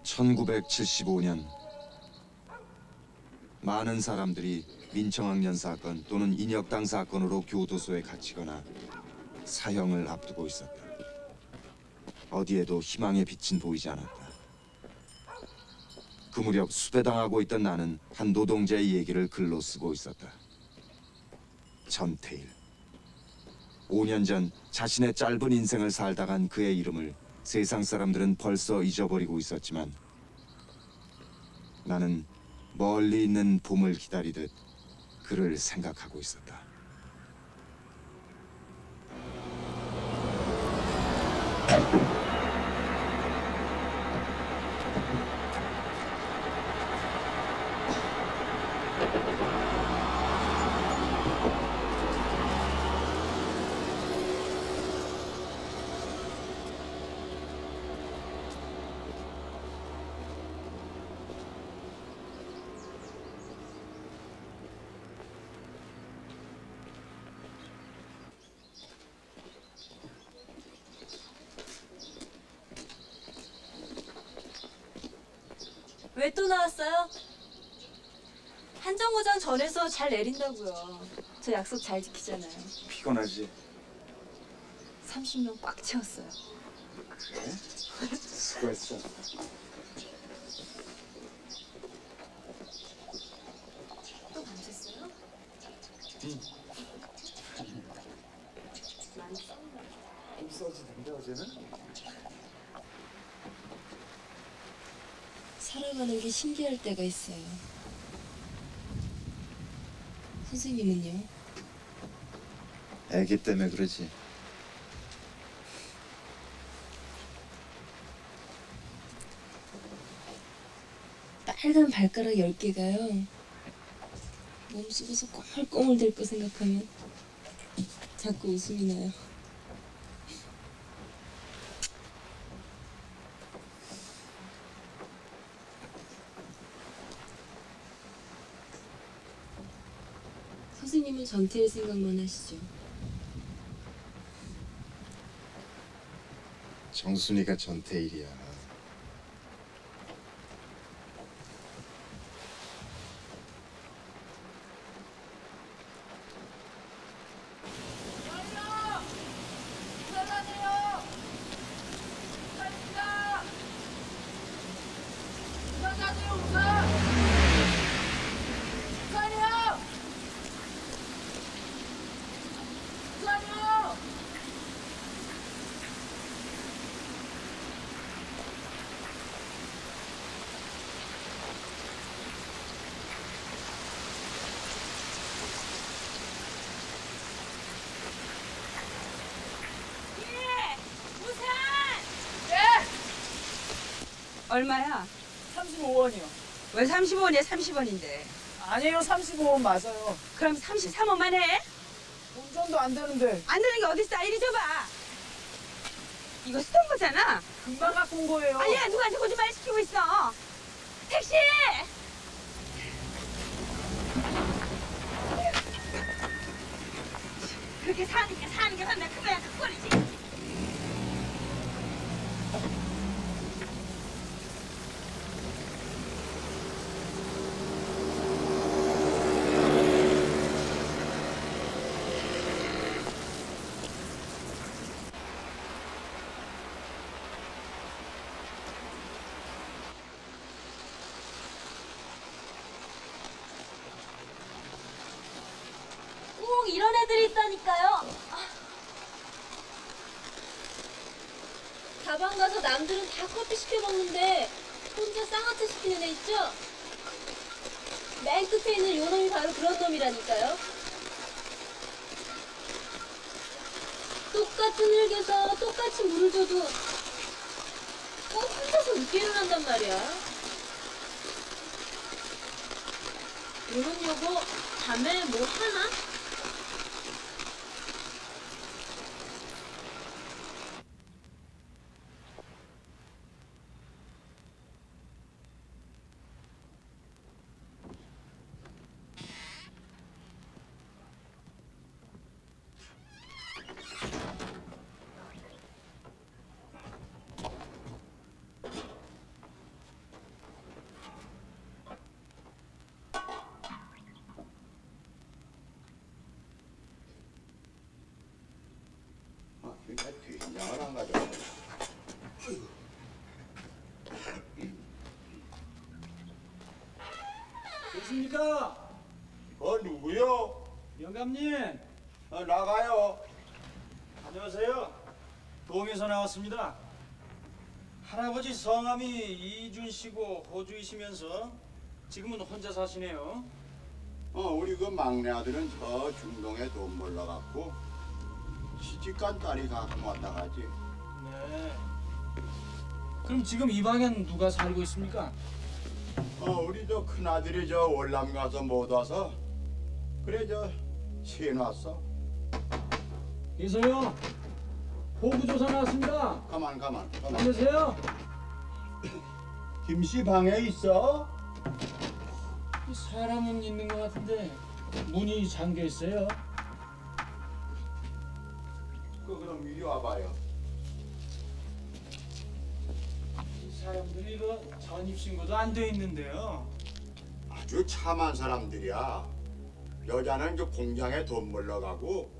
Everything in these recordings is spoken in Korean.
(1975년) 많은 사람들이 민청학년 사건 또는 인혁당 사건으로 교도소에 갇히거나 사형을 앞두고 있었다. 어디에도 희망의 빛은 보이지 않았다. 그 무렵 수배당하고 있던 나는 한 노동자의 얘기를 글로 쓰고 있었다. 전태일. 5년 전 자신의 짧은 인생을 살다 간 그의 이름을 세상 사람들은 벌써 잊어버리고 있었지만 나는 멀리 있는 봄을 기다리듯 그를 생각하고 있었다. 왜 또 나왔어요? 한정거장 전에서 잘 내린다고요. 저 약속 잘 지키잖아요. 피곤하지? 30명 꽉 채웠어요. 그래? 수고했어. 또 밤샜어요? 응. 많이 싸우나? 좀 써지던데 어제는? 살아가는 게 신기할 때가 있어요. 선생님은요? 애기 때문에 그러지. 빨간 발가락 10개가요. 몸 쑥어서 꼬물꼬물 될 거 생각하면 자꾸 웃음이 나요. 선생님은 전태일 생각만 하시죠? 정순이가 전태일이야. 얼마야? 35원이요. 왜 35원이야? 30원인데. 아니에요, 35원 맞아요. 그럼 33원만 해? 운전도 안 되는데 안 되는 게 어딨어? 이리 줘봐. 이거 쓰던 거잖아. 금방 갖고 온 거예요. 아니야, 누구한테 거짓말 시키고 있어. 택시! 그렇게 사는 게 맨날 그거야, 그 꼴이지. 꼭 이런 애들이 있다니까요. 다방 가서 남들은 다 커피 시켜 먹는데 혼자 쌍화차 시키는 애 있죠? 맨 끝에 있는 요 놈이 바로 그런 놈이라니까요. 똑같은 흙에서 똑같이 물을 줘도 꼭 혼자서 늦게 일어난단 말이야. 이런 여보 밤에 뭐 하나? 양을 안 가져와. 계십니까? 누구요? 영감님, 나가요. 안녕하세요. 동에서 나왔습니다. 할아버지 성함이 이준씨고 호주이시면서 지금은 혼자 사시네요. 우리 그 막내 아들은 저 중동에 돈 벌러 갔고 시집간 딸이 가끔 왔다 가지. 네. 그럼 지금 이 방엔 누가 살고 있습니까? 우리 저 큰아들이 저 월남 가서 못 와서 그래 저 시해놨어. 계세요. 호구조사 나왔습니다. 가만. 안녕하세요. 김씨 방에 있어? 사람은 있는 것 같은데 문이 잠겨 있어요. 그럼 이리 와봐요. 이 사람들이 그 전입신고도 안 돼 있는데요. 아주 참한 사람들이야. 여자는 저 공장에 돈 벌러 가고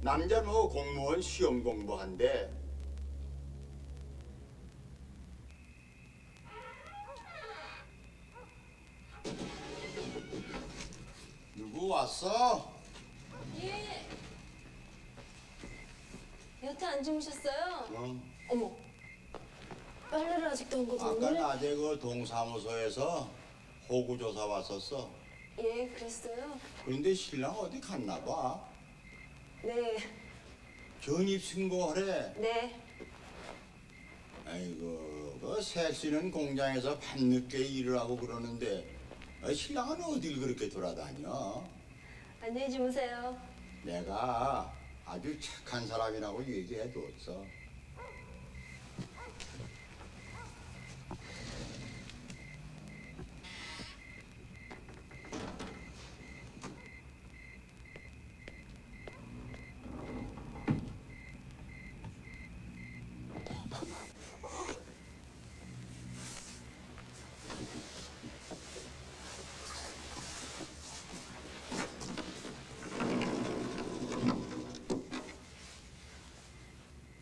남자는 뭐 공무원 시험 공부한대. 누구 왔어? 예. 여태 안 주무셨어요? 어머. 빨래를 아직도 한 아까 거든요. 낮에 그 동사무소에서 호구 조사 왔었어. 예, 그랬어요. 그런데 신랑 어디 갔나 봐. 네, 전입 신고하래. 네. 아이고, 그 색시는 공장에서 밤늦게 일을 하고 그러는데 신랑은 어딜 그렇게 돌아다녀? 안녕히 주무세요. 내가 아주 착한 사람이라고 얘기해뒀어.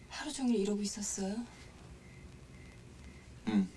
하루 종일 이러고 있었어요? 응.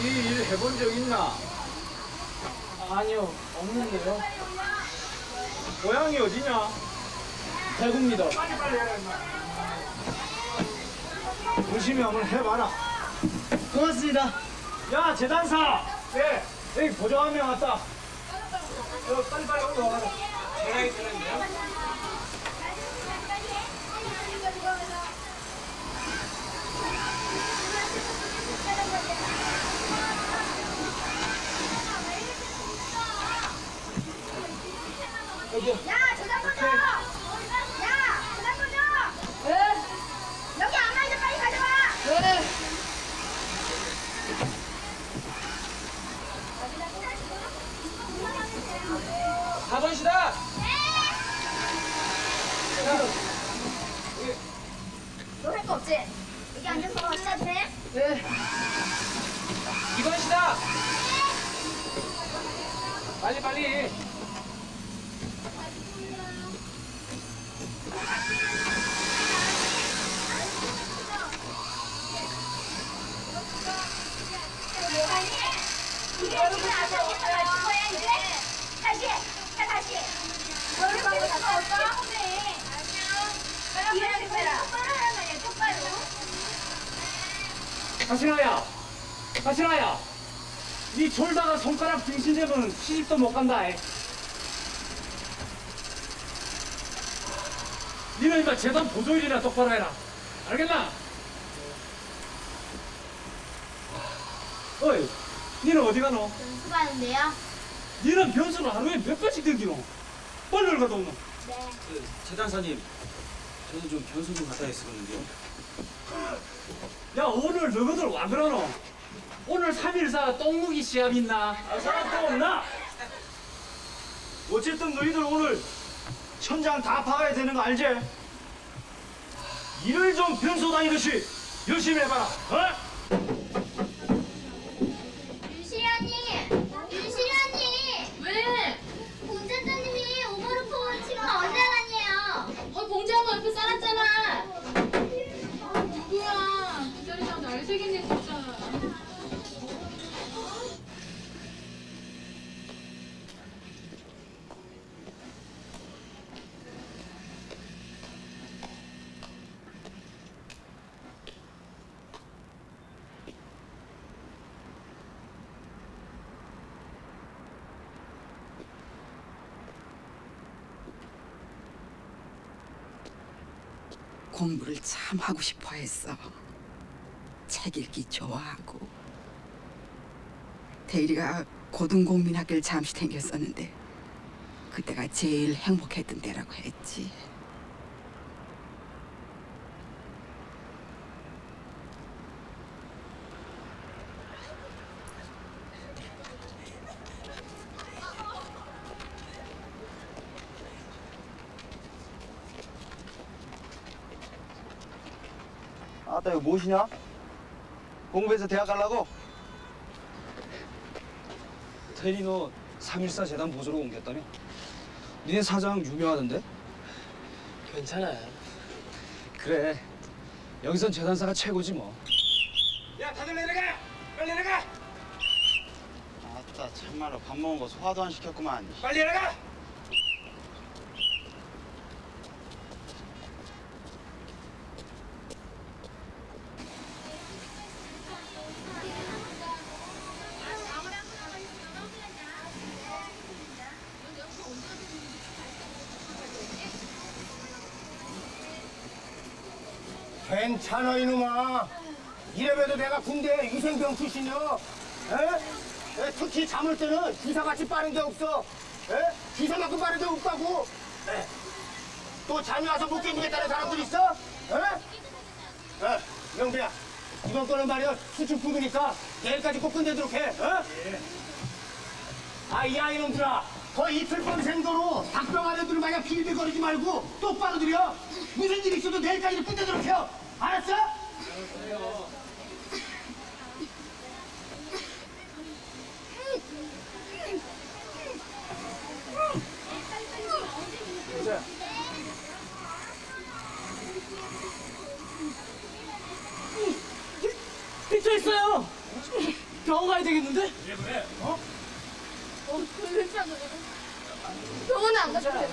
이 일 해본 적 있나? 아니요, 없는데요. 고향이 어디냐? 대구입니다. 빨리 해라 임마. 열심히 한번 해봐라. 고맙습니다. 야 재단사. 예. 여기 보조 한 명 왔다. 빨리 올라와라. 전화기 뜨는데요? 야, 저장 꺼줘! 야, 저장 꺼줘! 네? 여기 안 와있는 빨리 가져와! 네. 사번시다. 너 할 거 없지? 여기 앉아서 쉬어도 돼? 이번시다. 빨리. 이게 지금 앞서 있어야 거야, 이제? 다시! 자, 다시! 너를 보고 싶었어? 안녕. 일하는 거야. 똑바로 하란 말이야, 똑바로. 하신아야. 니 졸다가 손가락 등신되면 시집도 못 간다. 니는 임마 재단 보조일이나 똑바로 해라. 알겠나? 어이, 니는 어디 가노? 연습하는데요? 니는 변수를 하루에 몇 번씩 댕기노? 빨리 가도 없노? 네. 재단사님, 저도 좀 변수 좀 갖다 했었는데요. 야, 오늘 너희들 와 그러노? 오늘 3.14 똥무기 시합 있나? 사람 또 없나? 어쨌든 너희들 오늘 천장 다 박아야 되는 거 알지? 일을 좀 변소 다니듯이 열심히 해봐라. 어? 윤실이 언니! 왜? 공작가님이 오버로프 치면 언제 가니에요? 공지하고 옆에 쌓았잖아. 누구야? 기다리다 날 새겠네 진짜. 공부를 참 하고 싶어 했어. 책 읽기 좋아하고. 대리가 고등공민학교를 잠시 다녔었는데 그때가 제일 행복했던 때라고 했지. 아따 이거 무엇이냐? 공부해서 대학 가려고? 테리 너 3.14 재단 보조로 옮겼다며? 니네 사장 유명하던데? 괜찮아요. 그래 여기선 재단사가 최고지 뭐. 야 다들 내려가! 빨리 내려가! 아따 참말로 밥 먹은 거 소화도 안 시켰구만. 빨리 내려가! 괜찮아 이놈아. 이래봬도 내가 군대 유생병 출신이여. 에? 특히 잠을 때는 주사같이 빠른 게 없어. 에? 주사만큼 빠른 게 없다고. 에? 또 잠이 와서 못 견디겠다는 사람들 있어? 에? 영배야, 이번 거는 말이야 수출 부르니까 내일까지 꼭 끝내도록 해. 이 아이놈들아, 더 이틀밤 생도로 닭병 아래들 마냥 비빌거리지 말고 똑바로 들여. 무슨 일 있어도 내일까지 끝내도록 해. 알았어? 삐져 있어요. 병원 가야 되겠는데? 그래. 어? 병원에 안 가도 돼.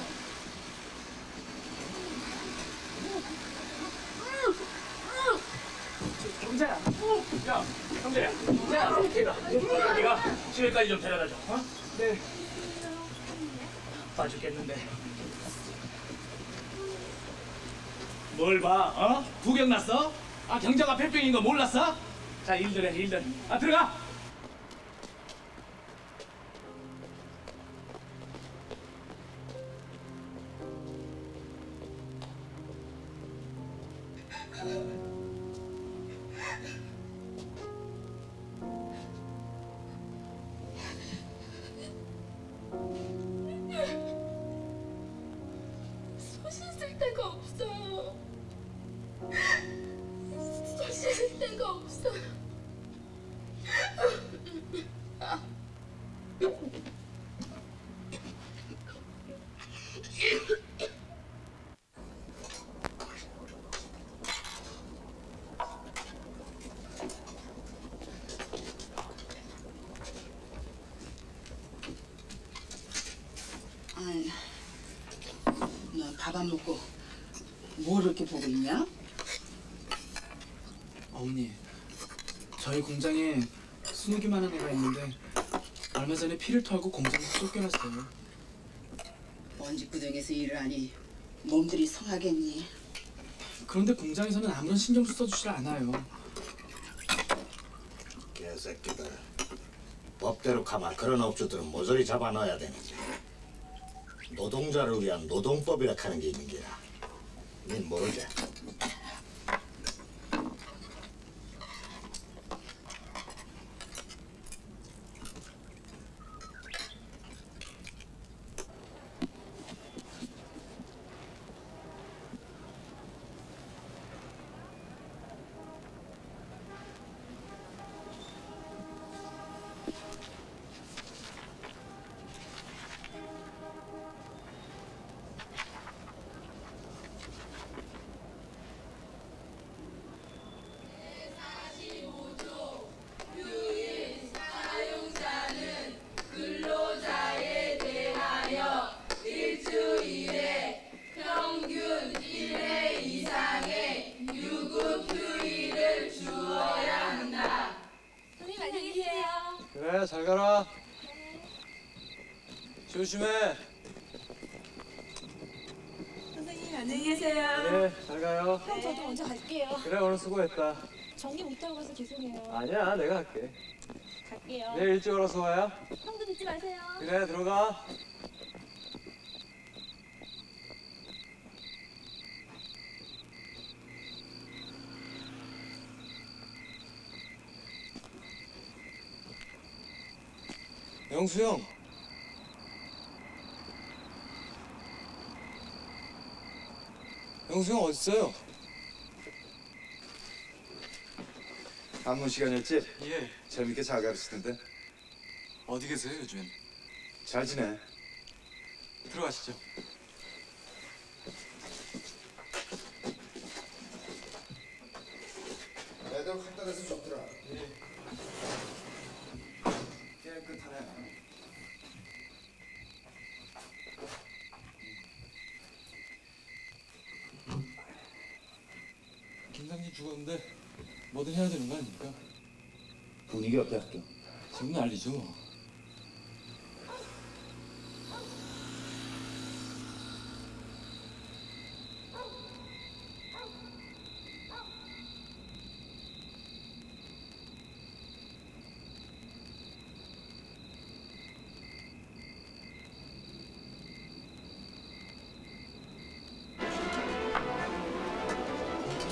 경자야. 야, 형제. 네가 집에까지 좀 데려다줘. 어? 네. 봐 죽겠는데. 뭘 봐? 어? 구경 났어? 아 경자가 폐병인 거 몰랐어? 자 일들 해 일들. 아 들어가. 손 씻을 데가 없어요. 손 씻을 데가 없어요. 아이, 너 밥 안 먹고 뭘 이렇게 보고 있냐? 어머니, 저희 공장에 순욱이만한 애가 있는데 얼마 전에 피를 털고 공장에서 쫓겨났어요. 먼지구덩이에서 일을 하니 몸들이 성하겠니? 그런데 공장에서는 아무런 신경도 써주질 않아요. 개새끼들. 법대로 가만 그런 업주들은 모조리 잡아넣어야 되는데. 노동자를 위한 노동법이라 하는 게 있는 게라. 닌 모르지? 그래, 잘 가라. 조심해. 선생님 안녕히 계세요. 그래, 잘 가요. 형 저도 먼저 갈게요. 그래, 오늘 수고했다. 전기 못하고 가서 죄송해요. 아니야, 내가 할게. 갈게요. 내일 일찍 와서 와요. 형도 늦지 마세요. 그래, 들어가. 영수 형. 영수 형 어딨어요? 안문 시간이었지? 예. 재밌게 잘 가르치던데. 어디 계세요 요즘엔? 잘 지내. 들어가시죠. 애들 갖다 대서 좋더라. 깨끗하네. 김상진 죽었는데 뭐든 해야 되는 거 아닙니까? 분위기 어때 학교? 지금 난리죠.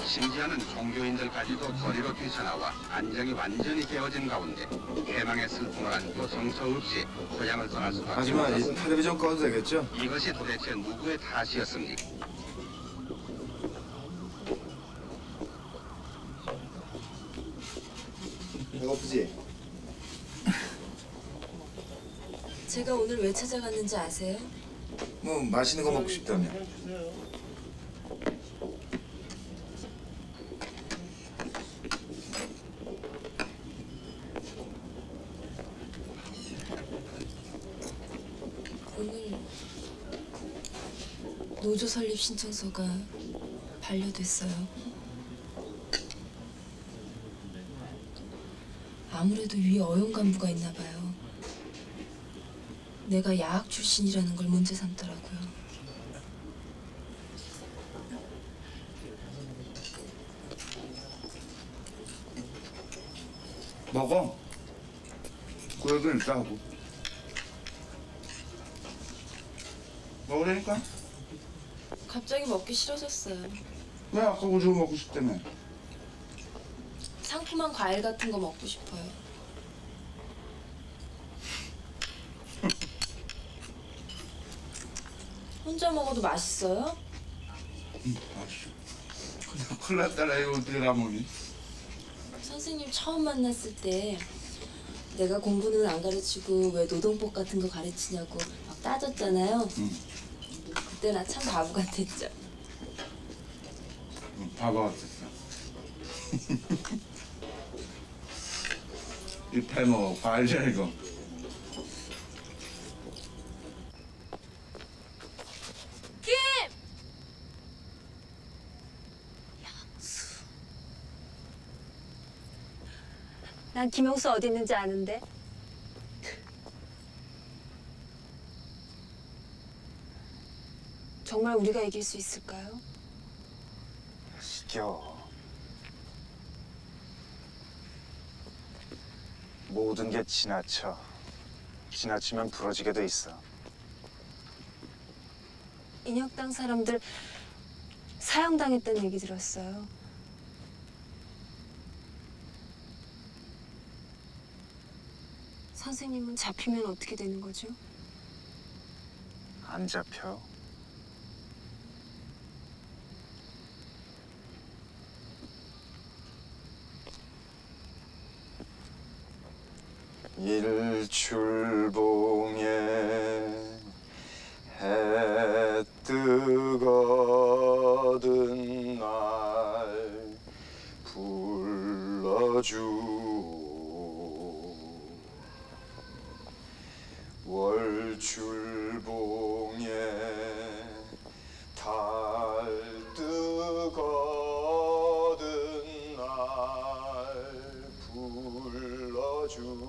심지어는 종교인들까지도 거리로 뛰쳐나와 안정이 완전히 깨어진 가운데 해방의 슬픔을 안고 성서 없이 고향을 떠날 수밖에 하지만 이 없었습니다. 텔레비전 꺼도 되겠죠? 이것이 도대체 누구의 탓이었습니까? 배고프지? 제가 오늘 왜 찾아갔는지 아세요? 뭐 맛있는 거 먹고 싶다며. 노조 설립 신청서가 반려됐어요. 아무래도 위에 어용 간부가 있나 봐요. 내가 야학 출신이라는 걸 문제 삼더라고요. 먹어. 그래도 일단 하고. 먹으라니까? 갑자기 먹기 싫어졌어요. 왜 아까 오징어 먹고 싶다며? 상큼한 과일 같은 거 먹고 싶어요. 혼자 먹어도 맛있어요? 맛있어. 그냥 큰일 났다. 이거 어떻게 다 먹니? 선생님 처음 만났을 때 내가 공부는 안 가르치고 왜 노동법 같은 거 가르치냐고 막 따졌잖아요. 그때 나 참 바보 같았죠. 바보 같았어. 이빨 먹어. 과일이야 이거. 김! 난 김영수 어디 있는지 아는데. 정말 우리가 이길 수 있을까요? 시켜. 모든 게 지나쳐. 지나치면 부러지게 돼 있어. 인혁당 사람들 사형당했다는 얘기 들었어요. 선생님은 잡히면 어떻게 되는 거죠? 안 잡혀. 일출봉에 해 뜨거든 날 불러주오. 월출봉에 달 뜨거든 날 불러주오.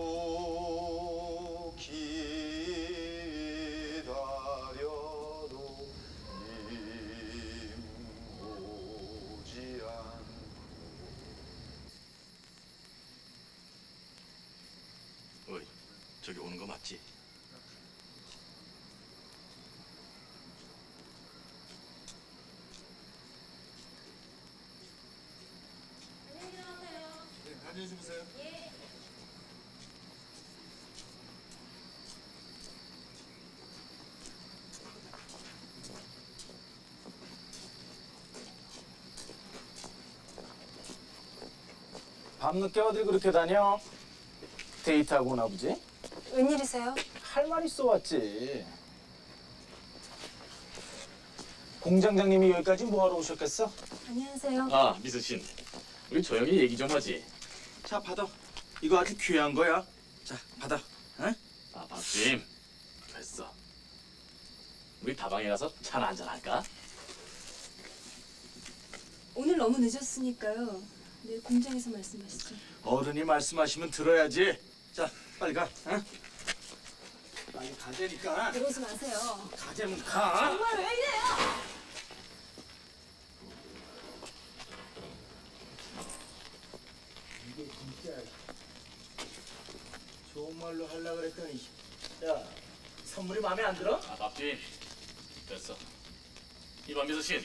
기다려도 기다려도 님 오지 않고. 어이, 저기 오는 거 맞지? 안녕히 주무세요. 밤늦게 어딜 그렇게 다녀? 데이트하고 오나 보지? 웬일이세요? 할 말 있어 왔지. 공장장님이 여기까지 뭐하러 오셨겠어? 안녕하세요. 아, 미수신. 우리 조용히 얘기 좀 하지. 자, 받아. 이거 아주 귀한 거야. 자, 받아. 응? 아, 박수임. 됐어. 우리 다방에 가서 차나 한잔 할까? 오늘 너무 늦었으니까요. 내일 공장에서 말씀하시죠. 어른이 말씀하시면 들어야지. 자, 빨리 가. 응? 빨리 가자니까. 그러지 마세요. 가자면 가. 정말 왜 이래요? 이게 진짜 좋은 말로 하려고 그랬더니 야, 선물이 마음에 안 들어? 아, 박주임. 됐어. 이번 미수신.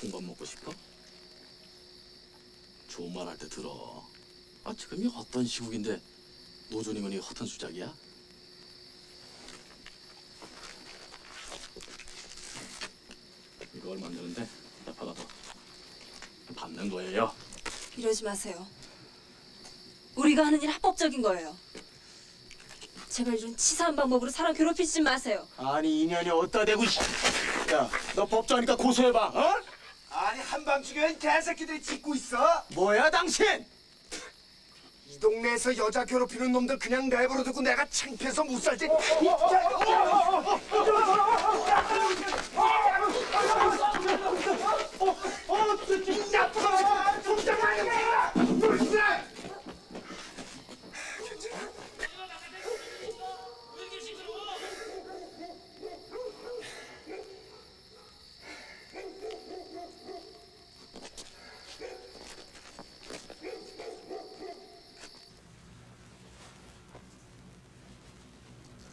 콩밥 먹고 싶어? 좋은 말 할 때 들어. 아, 지금이 어떤 시국인데 노조님은 이 허튼 수작이야? 이거 얼마 안 되는데 나 받아봐. 받는 거예요. 이러지 마세요. 우리가 하는 일 합법적인 거예요. 제발 이런 치사한 방법으로 사람 괴롭히지 마세요. 아니 인연이 어디다 대고 야, 너 법조하니까 고소해봐. 어? 아니 한밤중에 개새끼들이 짖고 있어? 뭐야 당신? 이 동네에서 여자 괴롭히는 놈들 그냥 내버려 두고 내가 창피해서 못 살지.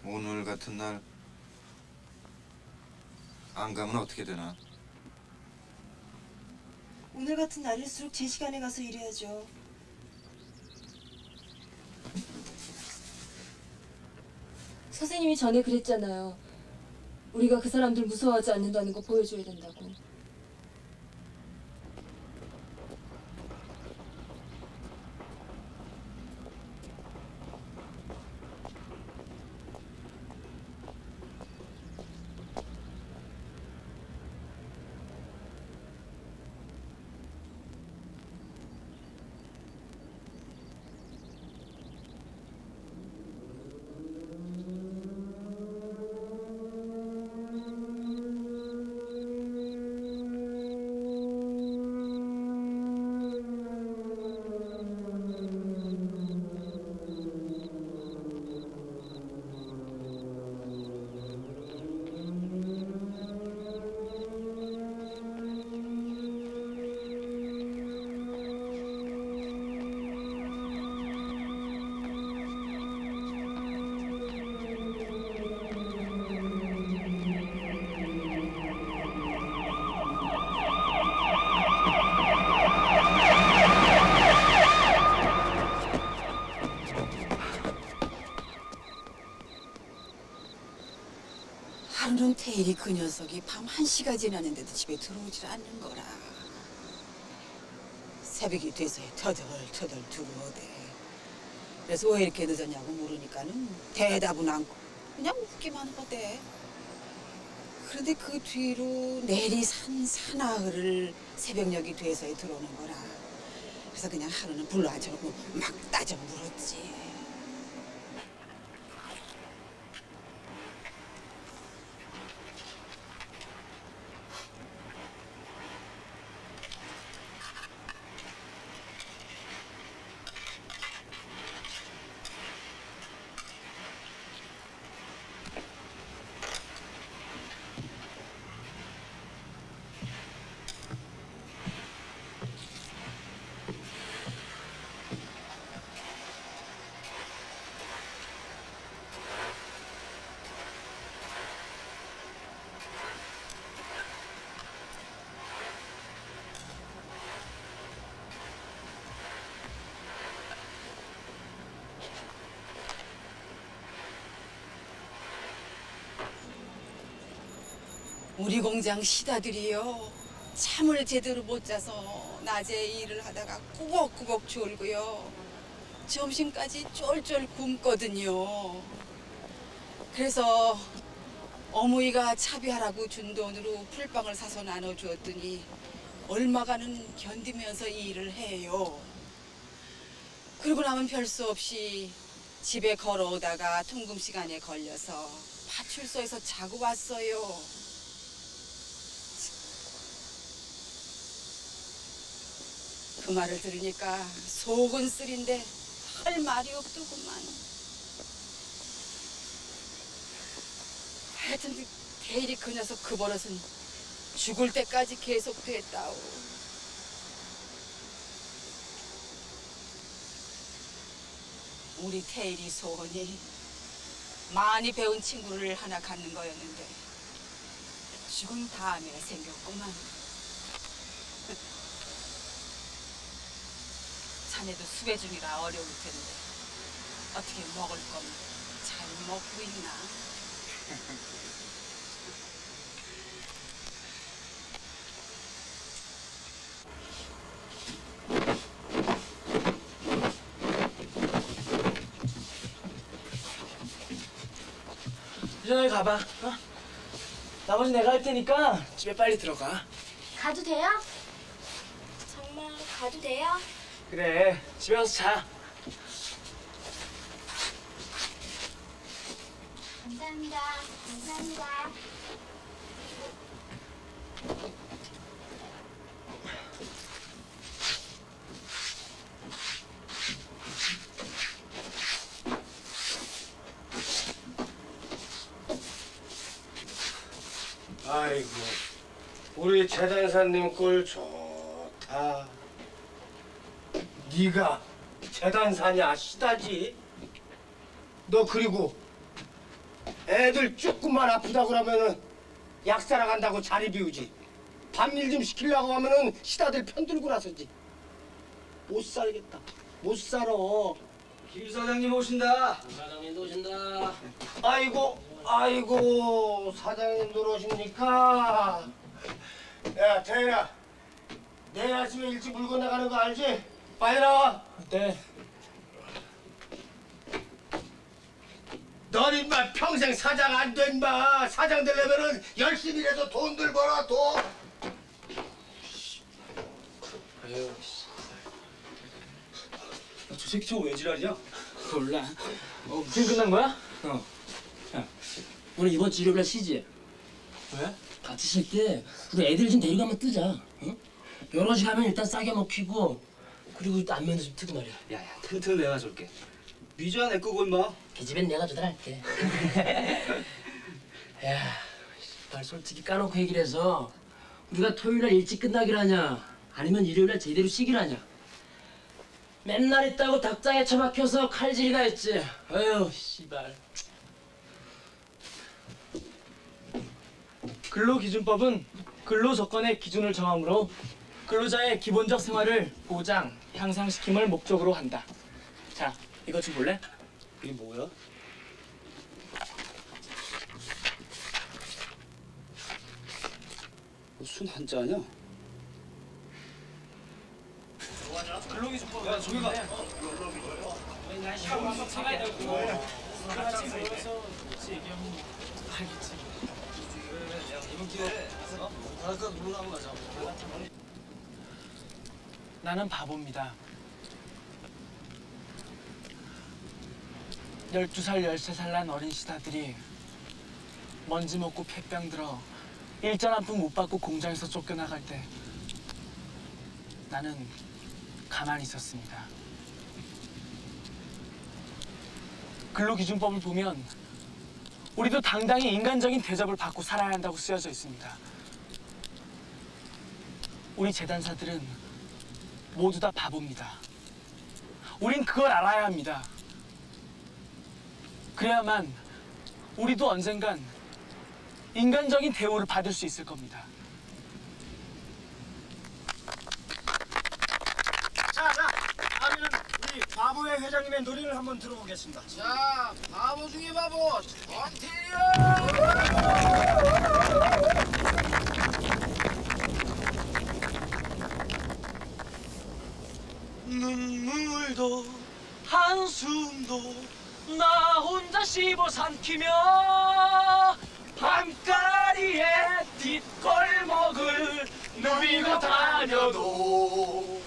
오늘 같은 날 안 가면 어떻게 되나? 오늘 같은 날일수록 제 시간에 가서 일해야죠. 선생님이 전에 그랬잖아요. 우리가 그 사람들 무서워하지 않는다는 거 보여줘야 된다고. 하루는 태일이 그 녀석이 밤 1시가 지났는데도 집에 들어오질 않는 거라. 새벽이 돼서야 터덜터덜 들어오대. 그래서 왜 이렇게 늦었냐고 물으니까는 대답은 않고 그냥 웃기만 하대. 그런데 그 뒤로 내리 산 사나흘을 새벽녘이 돼서야 들어오는 거라. 그래서 그냥 하루는 불러 앉혀놓고 막 따져 물었지. 우리 공장 시다들이요. 잠을 제대로 못 자서 낮에 일을 하다가 꾸벅꾸벅 졸고요. 점심까지 쫄쫄 굶거든요. 그래서 어머니가 차비하라고 준 돈으로 풀빵을 사서 나눠주었더니 얼마간은 견디면서 일을 해요. 그러고 나면 별 수 없이 집에 걸어오다가 통금 시간에 걸려서 파출소에서 자고 왔어요. 그 말을 들으니까 속은 쓰린데 할 말이 없더구만. 하여튼 대일이 그 녀석 그 버릇은 죽을 때까지 계속됐다오. 우리 태일이 소원이 많이 배운 친구를 하나 갖는 거였는데 죽은 다음에 생겼구만. 자네도 수배 중이라 어려울 텐데 어떻게 먹을 거면 잘 먹고 있나? 이전에 가봐. 어? 나머지 내가 할 테니까 집에 빨리 들어가. 가도 돼요? 가도 돼요? 그래, 집에 가서 자. 감사합니다. 감사합니다. 아이고, 우리 재단사님 꼴 좋다. 네가 재단사냐 시다지? 너 그리고 애들 조금만 아프다 그러면은 약 사러 간다고 자리 비우지. 밤일 좀 시키려고 하면은 시다들 편들고 나서지. 못 살겠다. 못 살아. 김 사장님 오신다. 사장님도 오신다. 아이고, 사장님들 오십니까? 야, 태현아. 내일 아침에 일찍 물건 나가는 거 알지? 빨리 나와. 네. 넌 인마 평생 사장 안 돼, 인마. 사장 되려면은 열심히 일해서 돈들 벌어, 돈. 아유, 저 새끼 저거 왜 지랄이야? 몰라. 지금 끝난 거야? 야, 오늘 이번 주 일요일날 쉬지? 왜? 같이 쉴 때 우리 애들 좀 데리고 한번 뜨자. 응? 여럿이 가면 일단 싸게 먹히고 그리고 안면도 좀 트고 말이야. 야야, 튼튼 내가 줄게. 미주야 내 거고 임마. 계집애는 내가 조달할게. 야, 날 솔직히 까놓고 얘기를 해서 우리가 토요일날 일찍 끝나기로 하냐 아니면 일요일날 제대로 쉬기로 하냐. 맨날 있다고 닭장에 처박혀서 칼질이나 했지. 아유, 씨발. 근로기준법은 근로조건의 기준을 정하므로 근로자의 기본적 생활을 보장, 향상시킴을 목적으로 한다. 자, 이거 좀 볼래? 이게 뭐야? 순 한자냐? 근로기준법. 야, 저기 가. 이번 기회에 바닷가 놀러 가고 가자. 나는 바보입니다. 12살, 13살 난 어린 시다들이 먼지 먹고 폐병 들어 일전 한 푼 못 받고 공장에서 쫓겨나갈 때 나는 가만히 있었습니다. 근로기준법을 보면 우리도 당당히 인간적인 대접을 받고 살아야 한다고 쓰여져 있습니다. 우리 재단사들은 모두 다 바보입니다. 우린 그걸 알아야 합니다. 그래야만 우리도 언젠간 인간적인 대우를 받을 수 있을 겁니다. 자, 다음에는 우리 바보회 회장님의 노래를 한번 들어보겠습니다. 자, 바보 중에 바보, 눈물도 한숨도 나 혼자 씹어 삼키며 밤가리에 뒷골목을 누비고 다녀도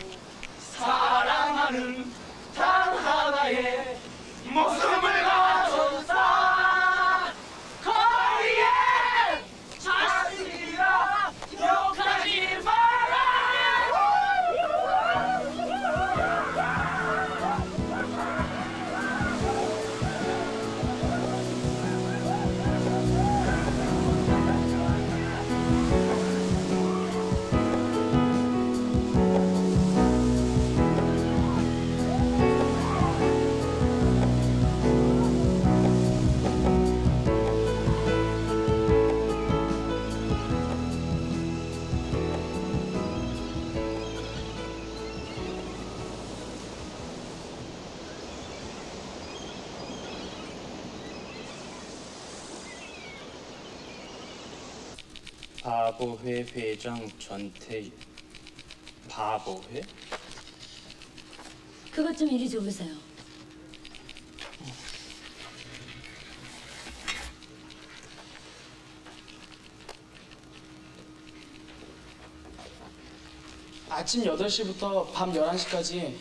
사랑하는 단 하나의 모습을 가져다 거리에 자식이라 욕하지 마라. 바보회 회장 전태일. 바보회? 그것 좀 이리 줘보세요. 아침 8시부터 밤 11시까지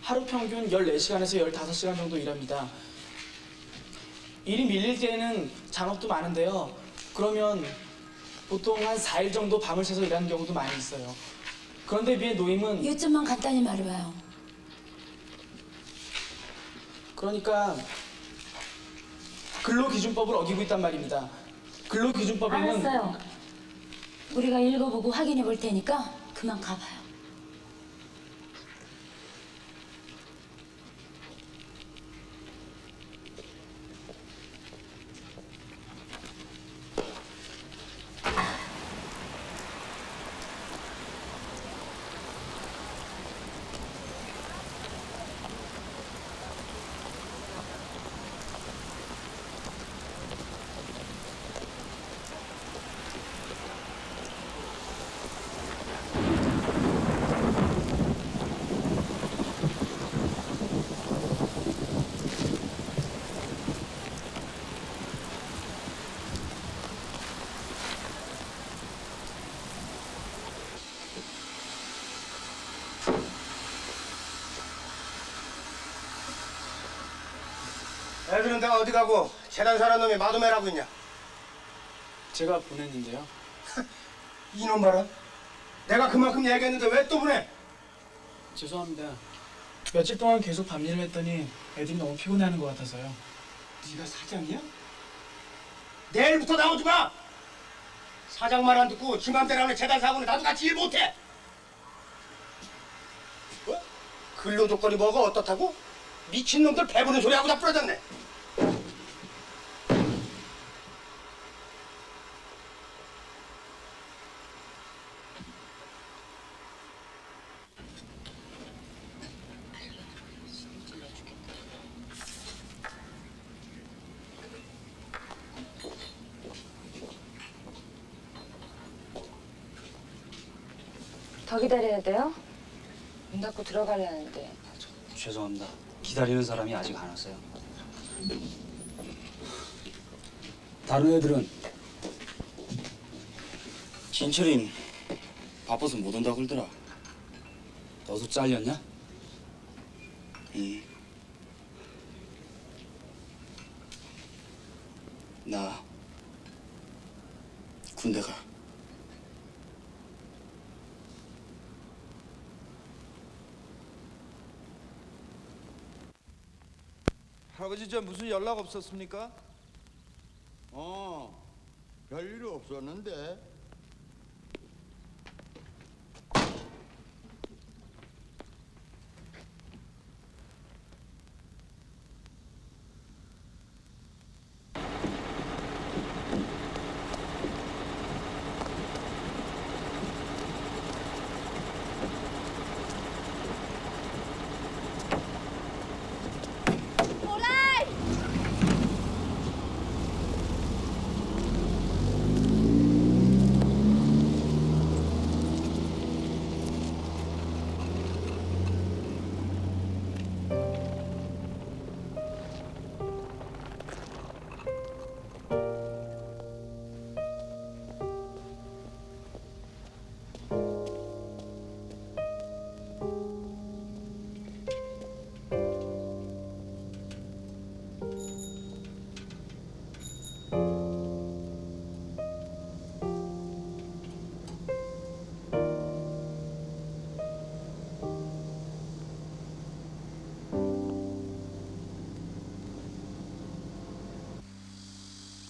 하루 평균 14시간에서 15시간 정도 일합니다. 일이 밀릴 때에는 잔업도 많은데요. 그러면 보통 한 4일 정도 밤을 새서 일하는 경우도 많이 있어요. 그런데 비해 노임은 요점만 간단히 말해봐요. 그러니까 근로기준법을 어기고 있단 말입니다. 근로기준법에는 알았어요. 우리가 읽어보고 확인해 볼 테니까 그만 가봐요. 애들은 다 어디 가고 재단 사람 놈이 마도매라고 있냐? 제가 보냈는데요. 이놈 봐라. 내가 그만큼 얘기했는데 왜 또 보내? 죄송합니다. 며칠 동안 계속 밤일을 했더니 애들이 너무 피곤해하는 것 같아서요. 네가 사장이야? 내일부터 나오지 마! 사장 말 안 듣고 지 맘대로 하는 재단 사고는 나도 같이 일 못해! 뭐? 근로조건이 뭐가 어떻다고? 미친놈들 배부른 소리하고 다 부러졌네. 더 기다려야 돼요? 문 닫고 들어가려는데. 죄송합니다. 기다리는 사람이 아직 안 왔어요. 다른 애들은 진철인 바빠서 못 온다고 그러더라. 너도 잘렸냐? 응. 나 군대 가. 할아버지 저 무슨 연락 없었습니까? 별일 없었는데.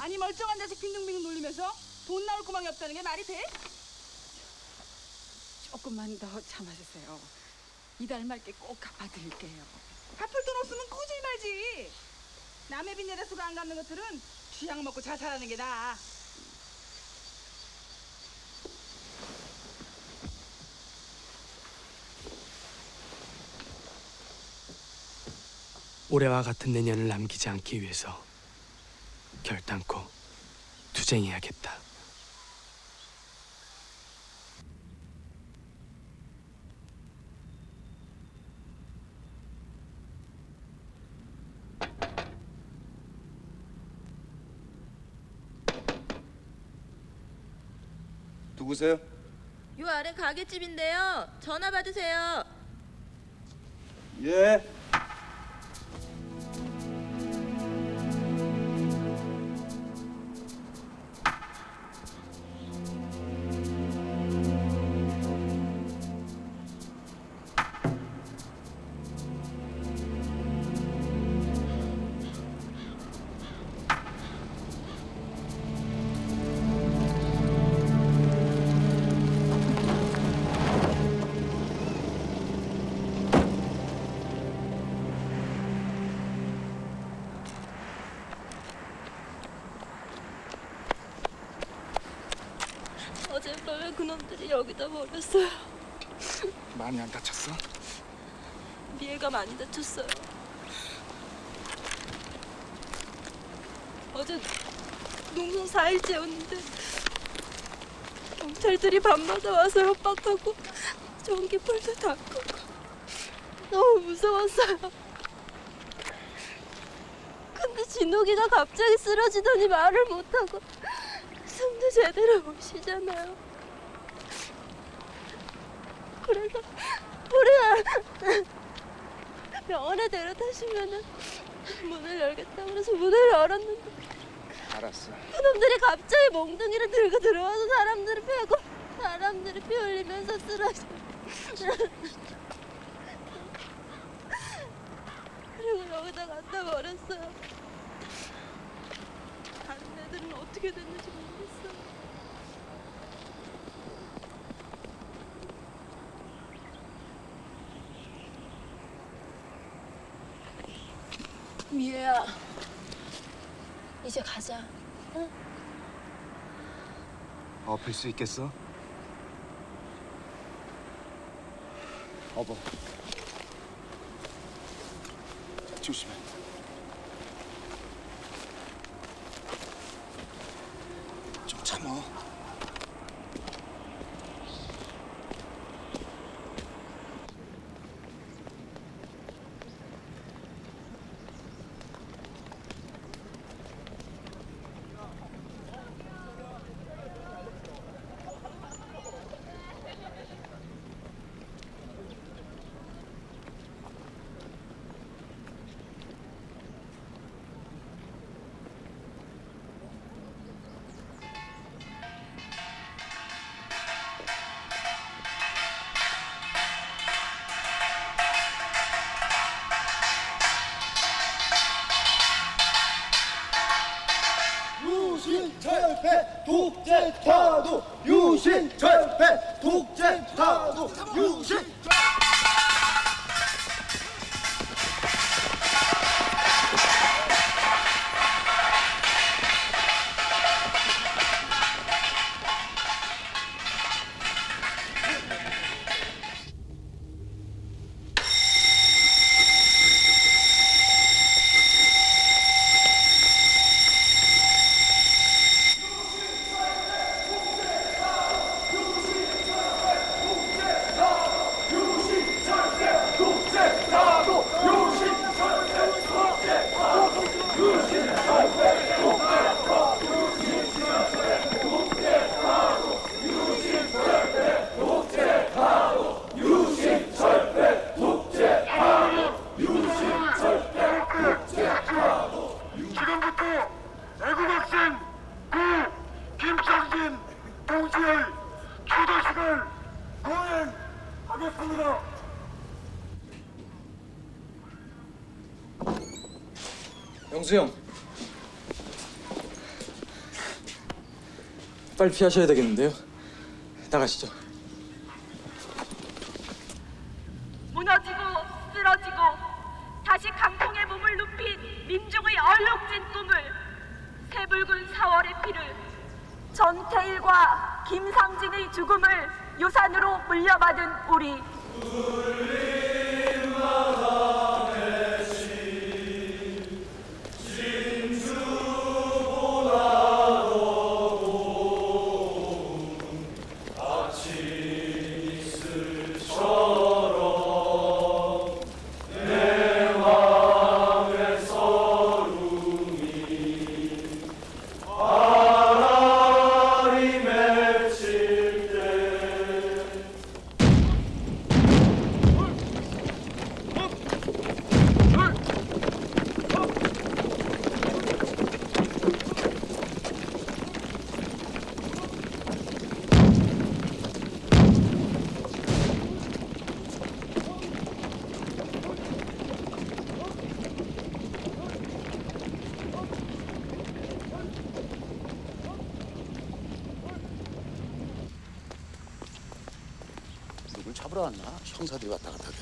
아니 멀쩡한 자식 빙등빙등 놀리면서 돈 나올 구멍이 없다는 게 말이 돼? 조금만 더 참아주세요. 이달 말께 꼭 갚아드릴게요. 갚을 돈 없으면 꾸질 말지. 남의 빚 내다 쓰고 안 갚는 것들은 쥐약 먹고 자살하는 게 나아. 올해와 같은 내년을 남기지 않기 위해서 결단코 투쟁해야겠다. 누구세요? 요 아래 가게집인데요. 전화 받으세요. 예. 어젯밤에 그놈들이 여기다 버렸어요. 많이 안 다쳤어? 미애가 많이 다쳤어요. 어제 농성 4일째였는데 경찰들이 밤마다 와서 협박하고 전기불도 다 끄고 너무 무서웠어요. 근데 진욱이가 갑자기 쓰러지더니 말을 못하고 숨도 제대로 못 쉬잖아요. 그래서 우리가 병원에 데려다시면은 문을 열겠다고 그래서 문을 열었는데 알았어. 그놈들이 갑자기 몽둥이를 들고 들어와서 사람들을 패고 사람들이 피 흘리면서 쓰러져. 그리고 여기다 갖다 버렸어요. 다른 애들은 어떻게 됐는지 모르겠어요. 미애야, 이제 가자. 응? 엎을 수 있겠어? 업어. 조심해. 좀 참어. 유신철폐 독재타도 유신철폐 독재타도 유신 영수 형, 빨리 피하셔야 되겠는데요. 나가시죠. 무너지고 쓰러지고 다시 강풍의 몸을 눕힌 민중의 얼룩진 꿈을 새붉은 4월의 피를 전태일과 김상진의 죽음을 유산으로 물려받은 우리 끌어왔나? 형사들이 왔다 갔다 하게.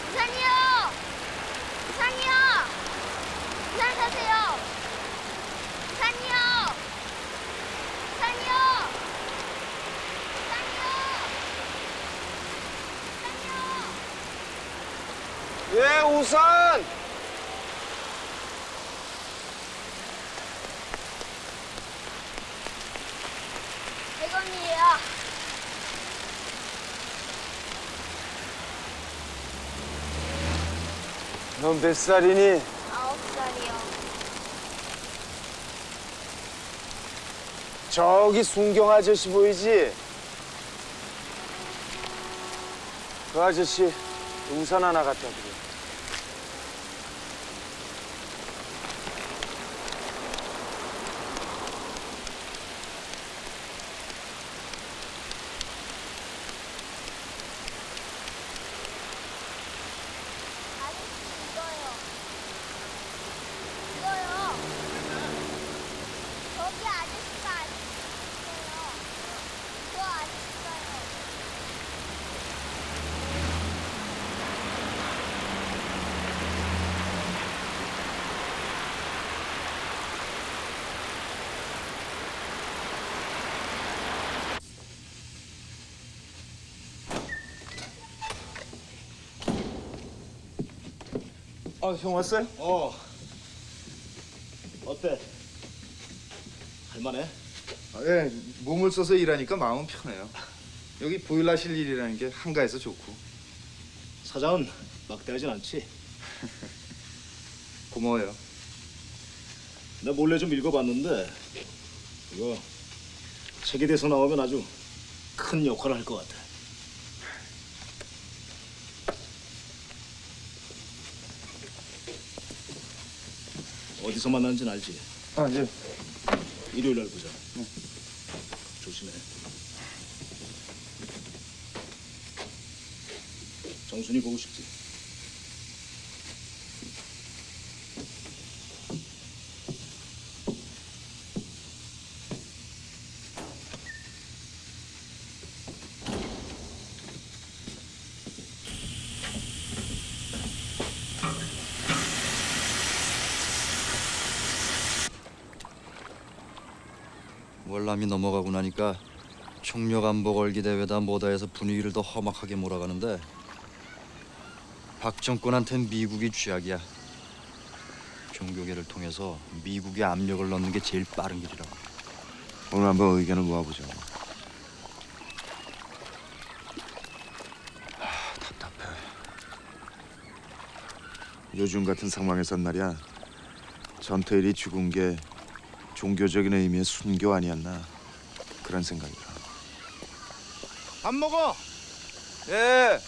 부산이요! 부산이요! 부산 사세요! 부산이요! 부산이요! 부산이요! 예, 우산! 백원이에요 넌 몇 살이니? 9살이요. 저기 순경 아저씨 보이지? 그 아저씨 우산 하나 갖다 드려. 이거요. 저기 아저씨가 아저씨예요. 저 아저씨가요. 형 왔어요? 어때? 할만해? 예, 몸을 써서 일하니까 마음은 편해요. 여기 보일러실 일이라는 게 한가해서 좋고. 사장은 막대하진 않지? 고마워요. 나 몰래 좀 읽어봤는데 이거 책에 대해서 나오면 아주 큰 역할을 할 것 같아. 어디서 만났는지는 알지? 아, 예. 일요일 날 보자. 조심해. 정순이 보고 싶지? 월남이 넘어가고 나니까 총력 안보 걸기 대회다 뭐다 해서 분위기를 더 험악하게 몰아가는데 박 정권한텐 미국이 쥐약이야. 종교계를 통해서 미국에 압력을 넣는 게 제일 빠른 길이라고. 오늘 한번 의견을 모아보자. 답답해. 요즘 같은 상황에선 말이야, 전태일이 죽은 게 종교적인 의미의 순교 아니었나 그런 생각이 들어. 밥 먹어. 예.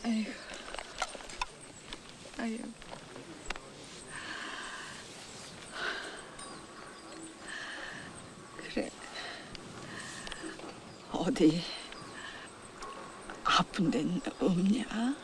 아이고. 아이고. 그래. 어디 아픈 데는 없냐?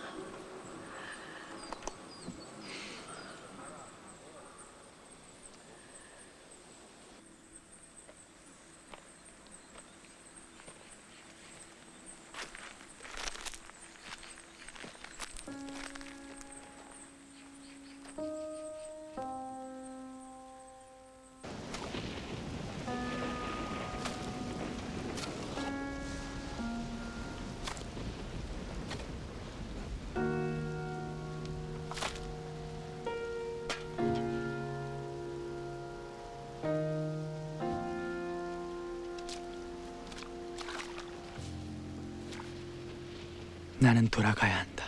나는 돌아가야 한다.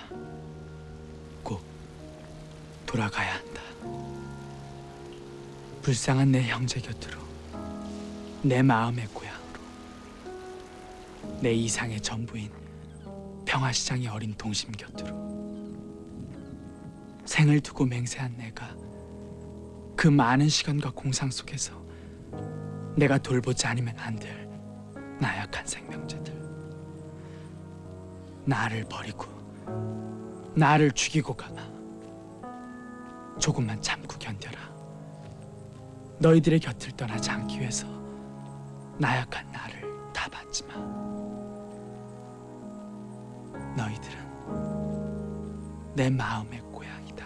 꼭 돌아가야 한다. 불쌍한 내 형제 곁으로, 내 마음의 고향으로, 내 이상의 전부인 평화시장의 어린 동심 곁으로. 생을 두고 맹세한 내가 그 많은 시간과 공상 속에서 내가 돌보지 않으면 안 될 나약한 생명체들, 나를 버리고 나를 죽이고 가마. 조금만 참고 견뎌라. 너희들의 곁을 떠나지 않기 위해서 나약한 나를 다 받지 마. 너희들은 내 마음의 고향이다.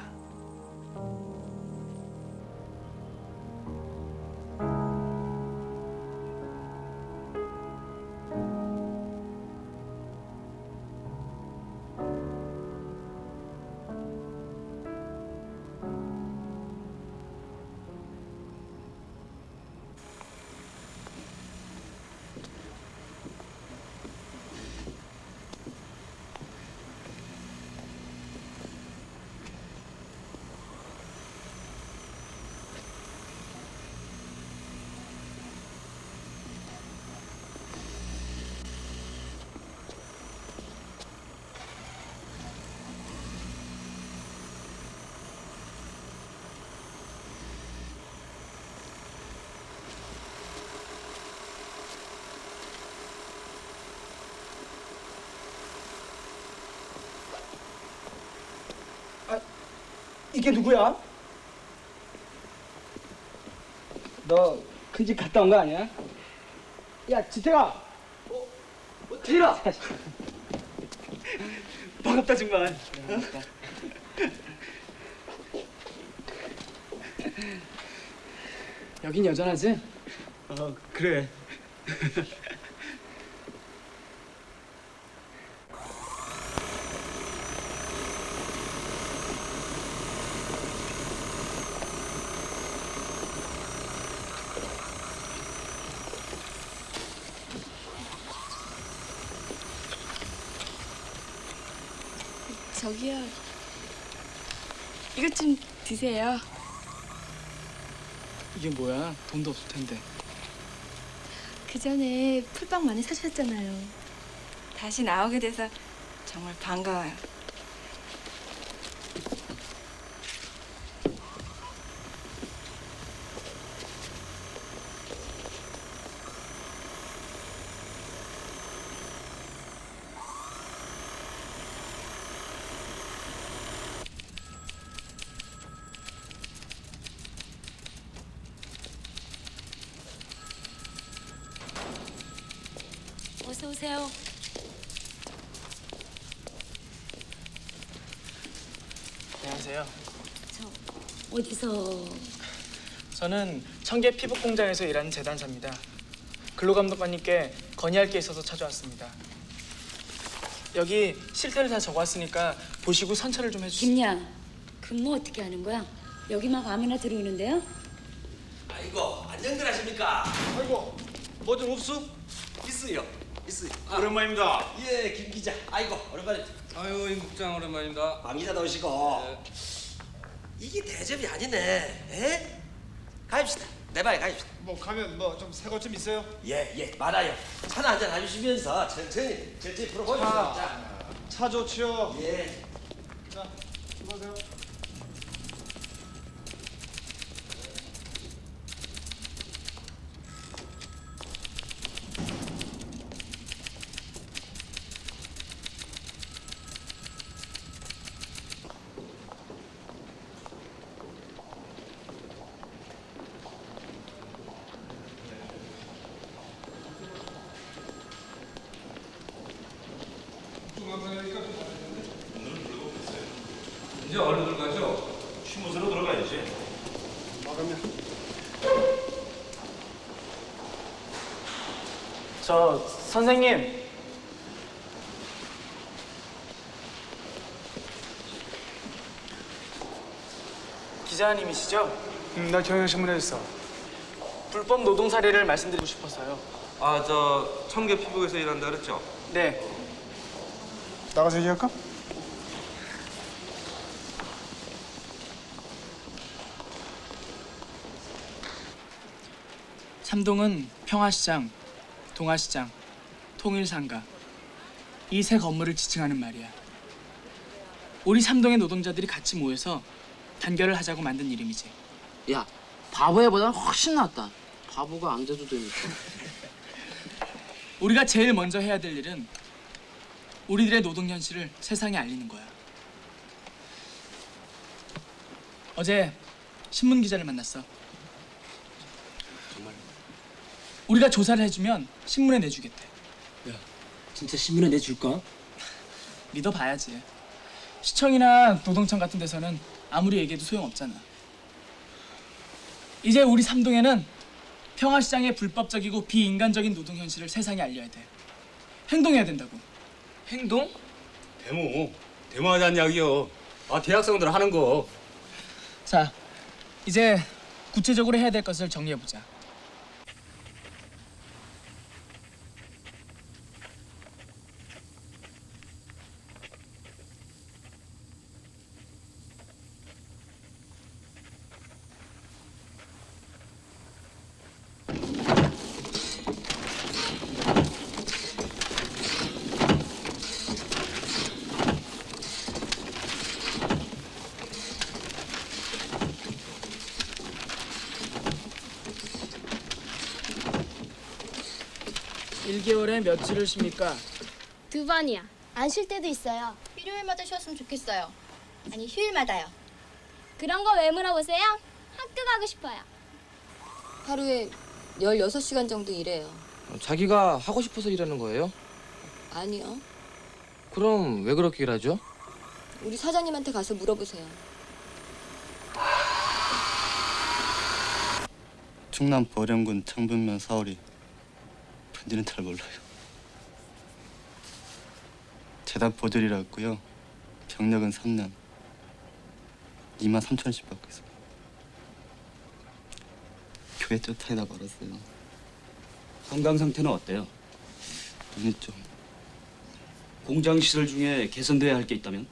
이게 누구야? 너 큰 집 갔다 온 거 아니야? 야, 지태가! 태일아! 반갑다, 정말. 여긴 여전하지? 그래. 저기요. 이것 좀 드세요. 이게 뭐야? 돈도 없을 텐데. 그 전에 풀빵 많이 사셨잖아요. 다시 나오게 돼서 정말 반가워요. 어서 오세요. 안녕하세요. 어디서? 저는 청계 피부공장에서 일하는 재단사입니다. 근로감독관님께 건의할 게 있어서 찾아왔습니다. 여기 실태를 다 적어왔으니까 보시고 선처를 좀 해주세요. 김야, 근무 어떻게 하는 거야? 여기 막 아무나 들어오는데요? 아이고 안녕들 하십니까? 아이고 뭐 좀 없어? 있어요. 오랜만입니다. 예, 김 기자. 아이고 오랜만에. 아유 임 국장 오랜만입니다. 방 기자 나오시고. 이게 대접이 아니네. 에? 가입시다. 내 방에 가입시다. 뭐 가면 뭐 좀 새 것 좀 있어요? 예, 많아요. 차나 한잔 해주시면서 천천히 풀어보시죠. 차 좋지요? 예. 자, 수고하세요. 이제 얼른 들어가죠? 쉬면서로 들어가야지. 저 선생님. 기자님이시죠? 나 경향신문에 있어. 불법 노동 사례를 말씀드리고 싶어서요. 아, 저 청계 피부에서 일한다 그랬죠? 네. 나가서 얘기할까? 삼동은 평화시장, 동아시장, 통일상가 이 세 건물을 지칭하는 말이야. 우리 삼동의 노동자들이 같이 모여서 단결을 하자고 만든 이름이지. 야, 바보애보다 훨씬 낫다. 바보가 안 돼도 되니까. 우리가 제일 먼저 해야 될 일은 우리들의 노동 현실을 세상에 알리는 거야. 어제 신문 기자를 만났어. 정말? 우리가 조사를 해주면 신문에 내주겠대. 야, 진짜 신문에 내줄까? 믿어봐야지. 시청이나 노동청 같은 데서는 아무리 얘기해도 소용없잖아. 이제 우리 삼동에는 평화시장의 불법적이고 비인간적인 노동 현실을 세상에 알려야 돼. 행동해야 된다고. 행동? 데모하자는 이야기요. 아, 대학생들 하는 거. 자, 이제 구체적으로 해야 될 것을 정리해보자. 일개월에 며칠을 쉽니까? 2번이야. 안 쉴 때도 있어요. 일요일마다 쉬었으면 좋겠어요. 아니 휴일마다요. 그런 거 왜 물어보세요? 학교 가고 싶어요. 하루에 16시간 정도 일해요. 자기가 하고 싶어서 일하는 거예요? 아니요. 그럼 왜 그렇게 일하죠? 우리 사장님한테 가서 물어보세요. 충남 보령군 창동면 사거리. 본지는 잘 몰라요. 재단 보절이라고요. 경력은 3년. 23,000원씩 받고 있어요. 교회 쫓아내다 말았어요. 건강 상태는 어때요? 눈이 좀. 공장 시설 중에 개선돼야 할 게 있다면?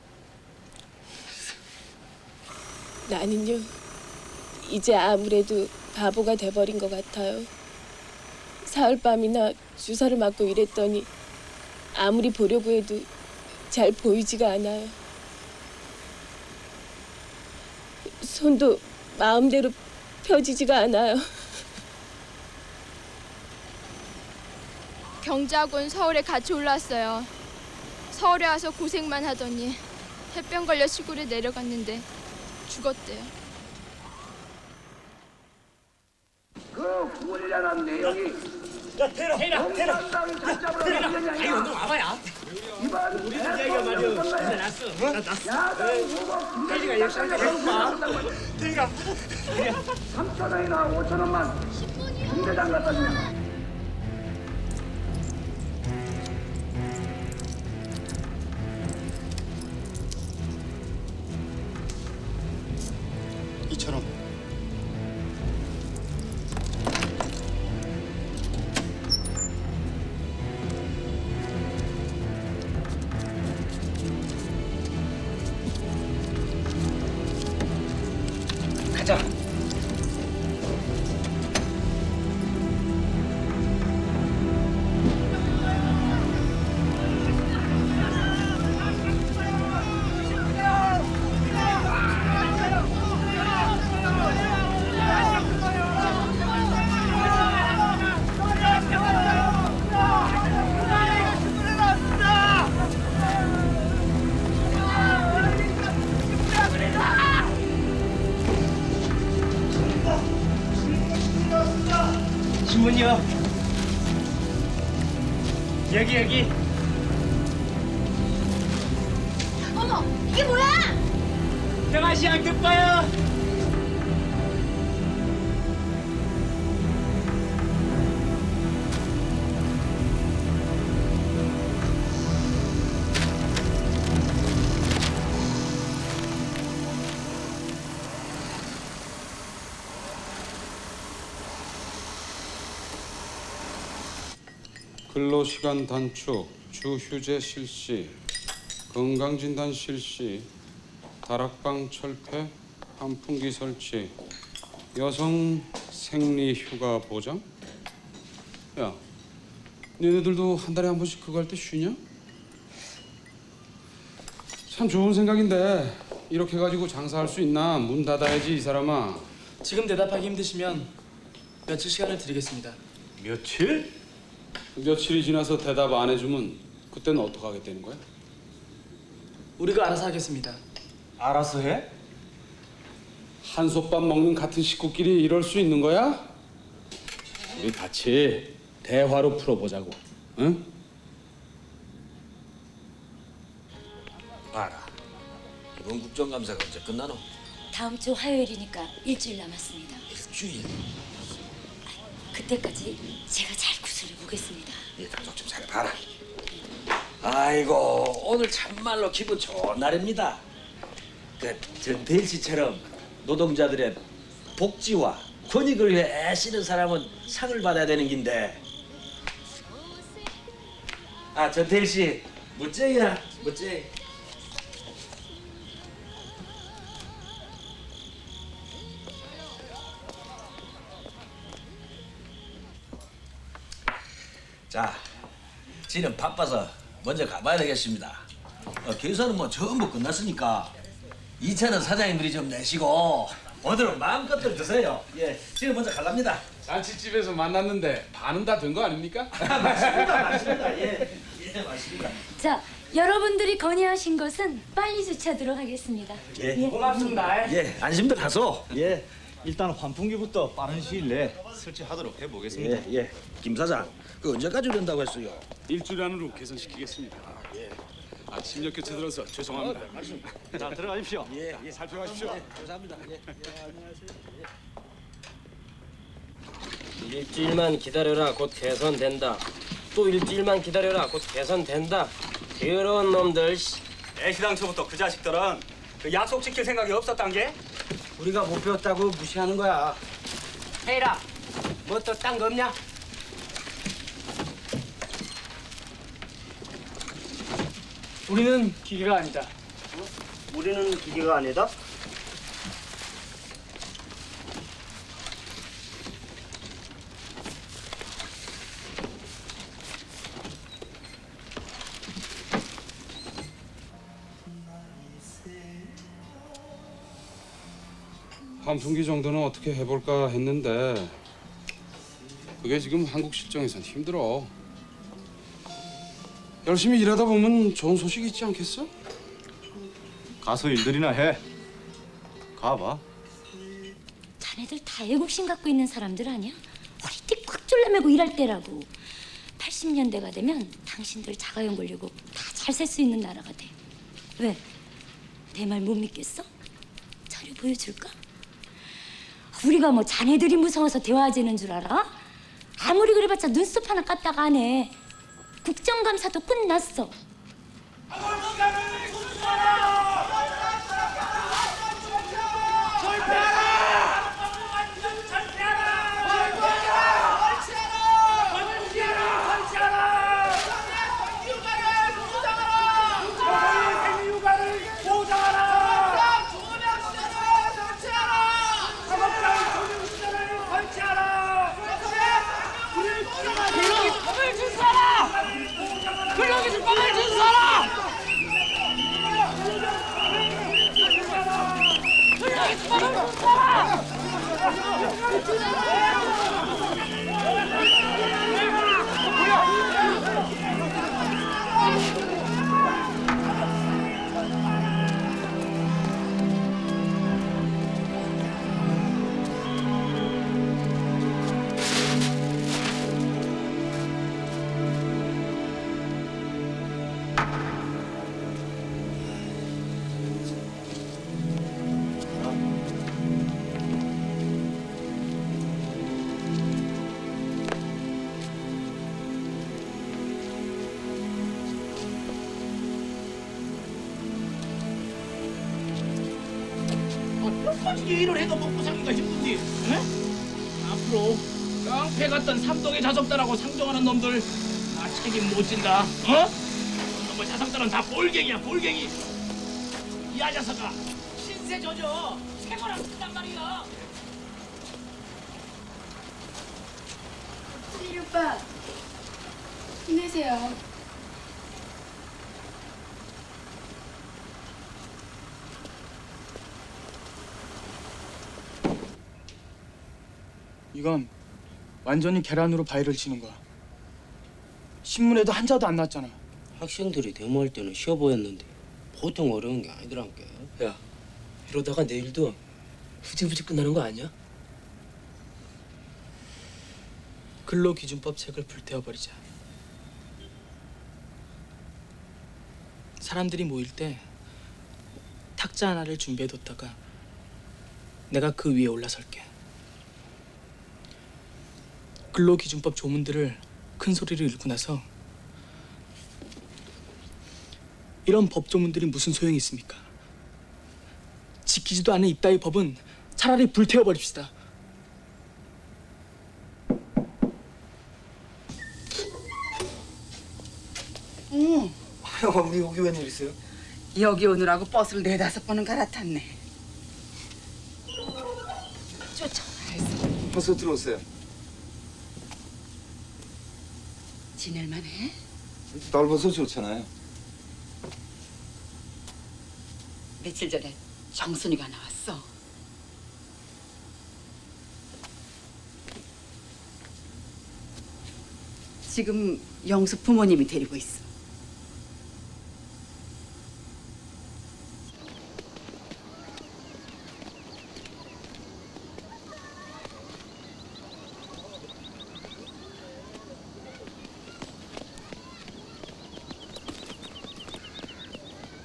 나는요, 이제 아무래도 바보가 돼버린 것 같아요. 사흘밤이나 주사를 맞고 일했더니 아무리 보려고 해도 잘 보이지가 않아요. 손도 마음대로 펴지지가 않아요. 경제학원 서울에 같이 올랐어요. 서울에 와서 고생만 하더니 햇병 걸려 시골에 내려갔는데 죽었대요. 그 훈련한 내용이 테러! 아이 오늘 와봐야. 우리 얘기가 말이야. 진짜 났어. 태리가 열심히 해봐. 태리가 3,000원이나 5,000원만 군대장 갖다 주면 2,000원. 가자. 여기. 어머, 이게 뭐야? 평화시 양뜻 봐요. 근로시간 단축, 주휴재 실시, 건강진단 실시, 다락방 철폐, 환풍기 설치, 여성 생리휴가 보장? 야, 너희들도 한 달에 한 번씩 그거 할 때 쉬냐? 참 좋은 생각인데 이렇게 가지고 장사할 수 있나? 문 닫아야지 이 사람아. 지금 대답하기 힘드시면 며칠 시간을 드리겠습니다. 며칠? 며칠이 지나서 대답 안 해주면 그때는 어떻게 하겠다는 거야? 우리가 알아서 하겠습니다. 알아서 해? 한솥밥 먹는 같은 식구끼리 이럴 수 있는 거야? 우리 같이 대화로 풀어보자고, 응? 봐라. 이번 국정감사가 언제 끝나노? 다음 주 화요일이니까 일주일 남았습니다. 일주일? 그때까지 제가 잘 구슬려 보겠습니다. 이 당속 좀 살펴봐라. 아이고, 오늘 참말로 기분 좋은 날입니다. 그 전태일 씨처럼 노동자들의 복지와 권익을 위해 애쓰는 사람은 상을 받아야 되는 긴데. 아, 전태일 씨, 멋쟁이야, 멋쟁이. 자, 지는 바빠서 먼저 가봐야 되겠습니다. 계산은 뭐 전부 끝났으니까 2차는 사장님들이 좀 내시고 오늘은 마음껏들 드세요. 예, 지는 먼저 갈랍니다. 잔치집에서 만났는데 반은 다 된 거 아닙니까? 맞습니다. 예, 맞습니다. 자, 여러분들이 건의하신 것은 빨리 주차하도록 하겠습니다. 예, 고맙습니다. 예, 안심들 하소. 예, 일단 환풍기부터 빠른 시일 내에 설치하도록 해보겠습니다. 예. 김 사장, 그 언제까지 된다고 했어요? 일주일 안으로 개선시키겠습니다. 예. 아침 역교체 들어서 죄송합니다. 자, 들어가십시오. 예, 살펴가십시오. 감사합니다. 예. 일주일만 기다려라 곧 개선된다. 또 일주일만 기다려라 곧 개선된다. 더러운 놈들. 애시당초부터 그 자식들은 그 약속 지킬 생각이 없었단 게? 우리가 못 배웠다고 무시하는 거야. 헤이라, 뭐 또 딴 거 없냐? 우리는 기계가 아니다. 우리는 기계가 아니다? 환풍기 정도는 어떻게 해볼까 했는데 그게 지금 한국 실정에선 힘들어. 열심히 일하다 보면 좋은 소식 있지 않겠어? 가서 일들이나 해. 가봐. 자네들 다 애국심 갖고 있는 사람들 아니야? 허리띠 꽉 졸라매고 일할 때라고. 80년대가 되면 당신들 자가용 걸리고 다 잘 살 수 있는 나라가 돼. 왜? 내 말 못 믿겠어? 자료 보여줄까? 우리가 뭐 자네들이 무서워서 대화하지는 줄 알아? 아무리 그래봤자 눈썹 하나 깠다가 안 해. 국정감사도 끝났어. 근로기준 법을 준 사람! 어떻게 일을 해도 먹고 살기가 힘든지. 에? 앞으로 깡패 같던 삼동의 자석들하고 상종하는 놈들 다 책임 못 진다. 어? 놈의 자석들은 다 볼갱이야, 볼갱이. 이 아자사가 신세 져져 세거랑 쓴단 말이야. 수일이 오빠, 힘내세요. 이건 완전히 계란으로 바위를 치는 거야. 신문에도 한자도 안 났잖아. 학생들이 데모할 때는 쉬워 보였는데 보통 어려운 게 아니더란게. 야, 이러다가 내일도 후지부지 끝나는 거 아니야? 근로기준법 책을 불태워버리자. 사람들이 모일 때 탁자 하나를 준비해뒀다가 내가 그 위에 올라설게. 근로기준법 조문들을 큰 소리로 읽고 나서 이런 법조문들이 무슨 소용이 있습니까? 지키지도 않은 이따위 법은 차라리 불태워버립시다. 응. 어머니 여기 웬일이세요? 여기 오느라고 버스를 4-5번은 갈아탔네. 쫓아가야지. 어서 들어오세요. 지낼만해? 넓어서 좋잖아요. 며칠 전에 정순이가 나왔어. 지금 영수 부모님이 데리고 있어.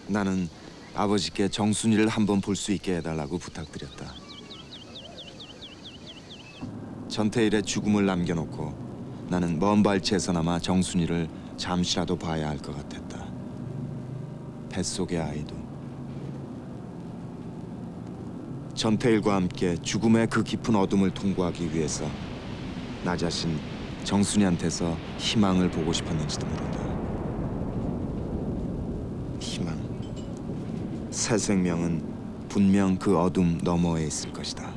나는 아버지께 정순이를 한번 볼 수 있게 해달라고 부탁드렸다. 전태일의 죽음을 남겨놓고 나는 먼 발치에서나마 정순이를 잠시라도 봐야 할 것 같았다. 뱃속의 아이도. 전태일과 함께 죽음의 그 깊은 어둠을 통과하기 위해서 나 자신 정순이한테서 희망을 보고 싶었는지도 모른다. 희망. 새 생명은 분명 그 어둠 너머에 있을 것이다.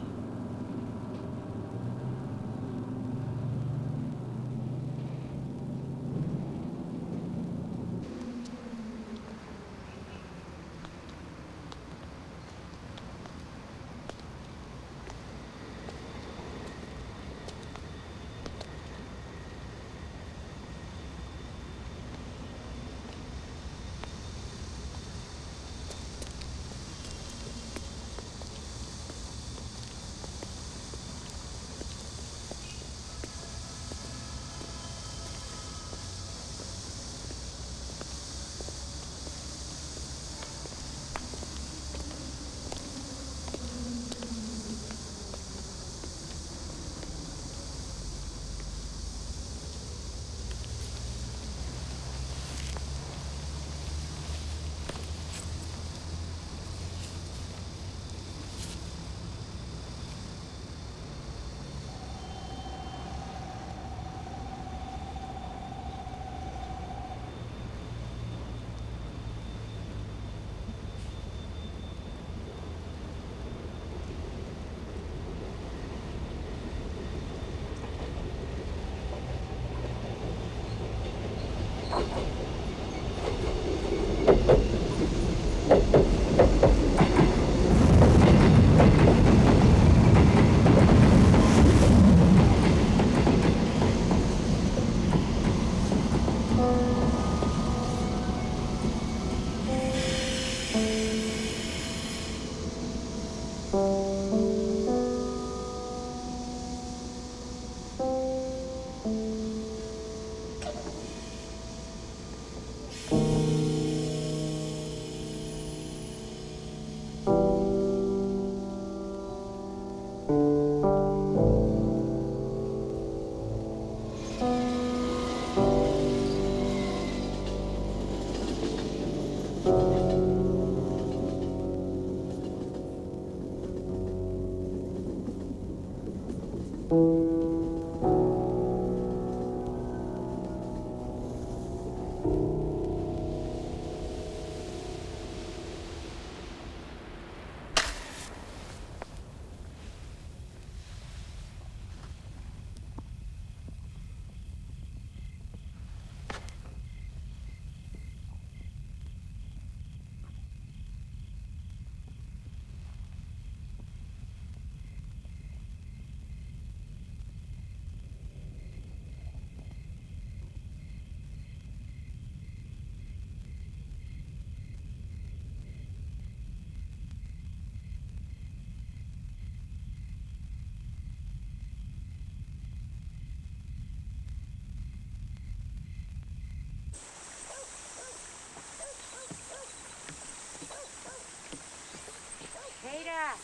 세일아,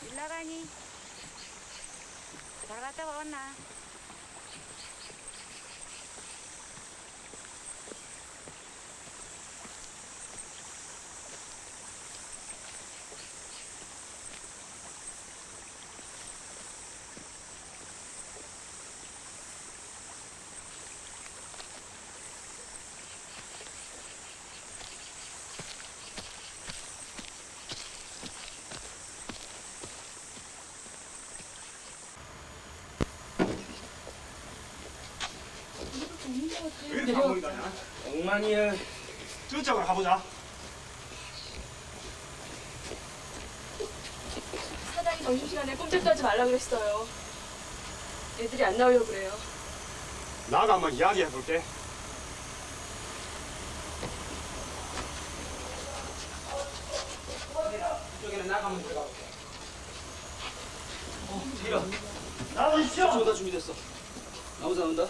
일 나가니? 잘 갔다 왔나? 왜 가보이다? 엉망이야. 저쪽으로 가보자. 사장이 점심시간에 꼼짝도 하지 말라 그랬어요. 애들이 안 나오려고 그래요. 나가 한번 이야기해 볼게. 이쪽에는 나가면 들어가 볼게. 제이라. 나오십시오. 저거 다 준비됐어. 나오자 나온다.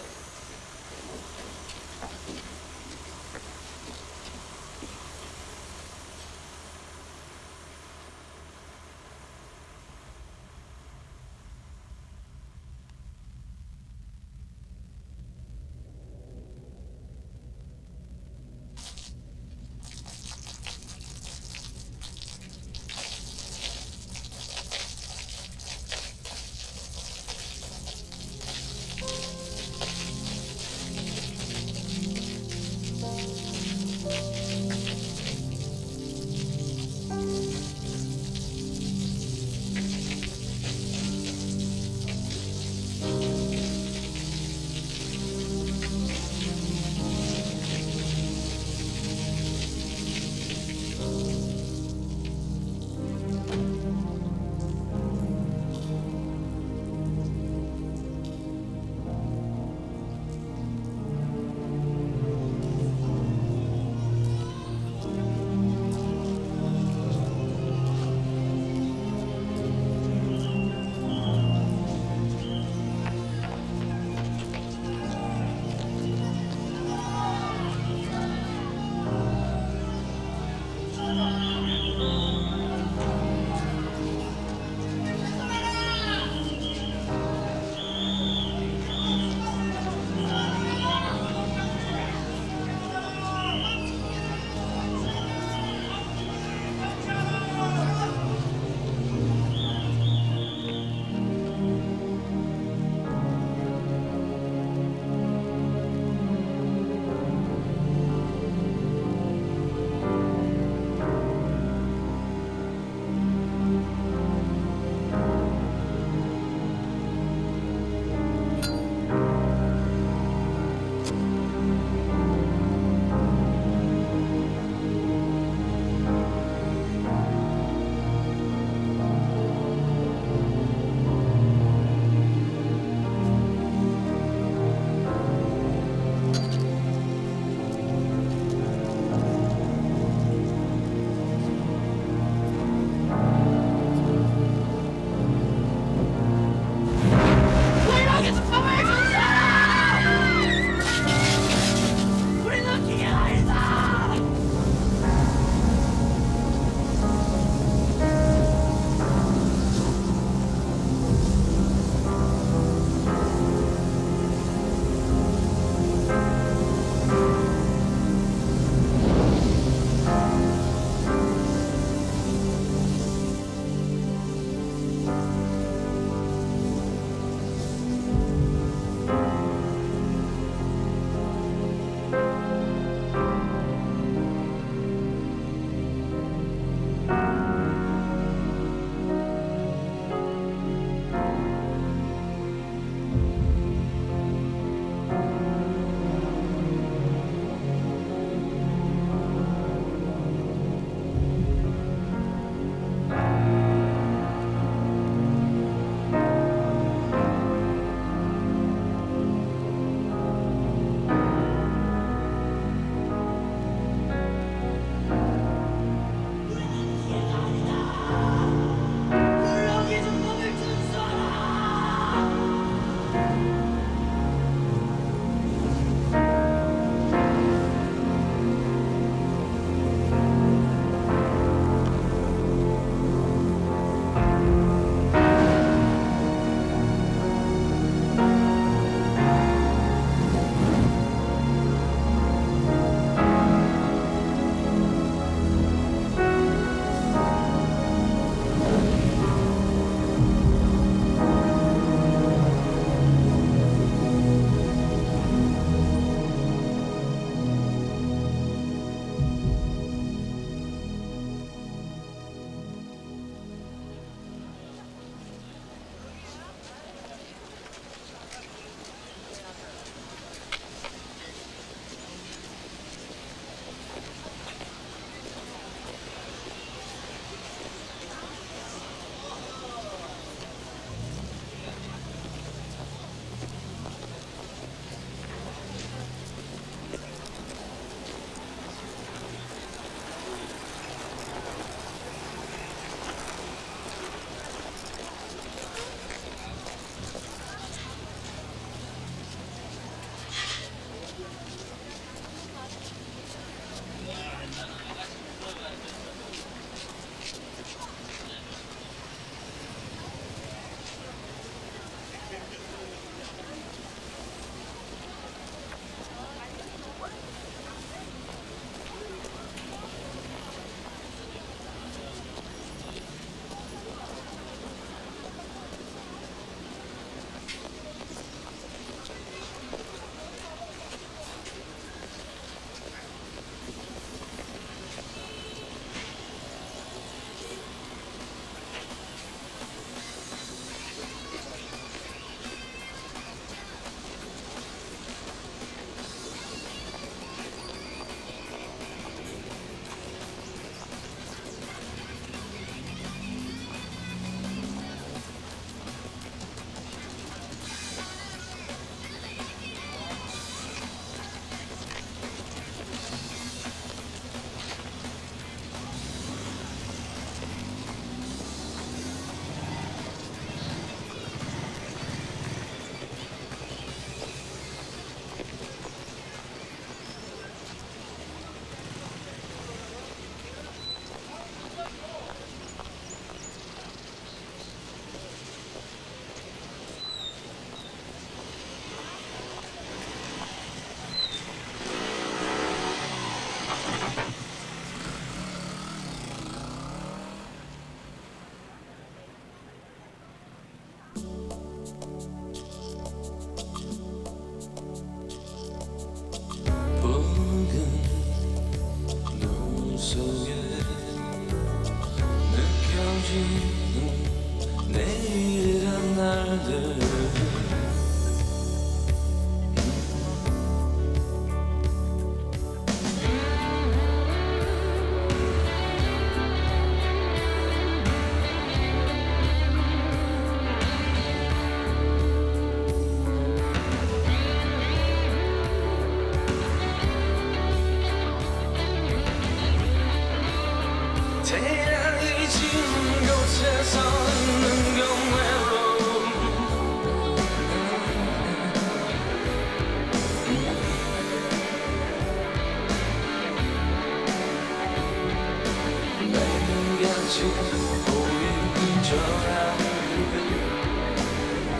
같이 보이는 저라는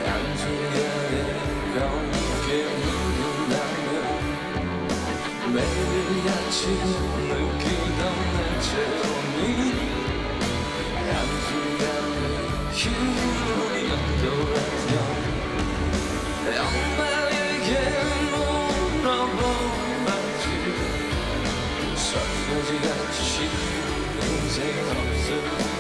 양쪽에 검게 묻는다면 매일 아침 느끼던 내 체온이 양쪽에 힘이 없더라면 엄마에게 물어보았지 설거지같이 인생 없을까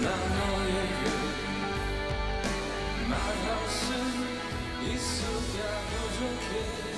난 너에게 말할 수 있을까 부족해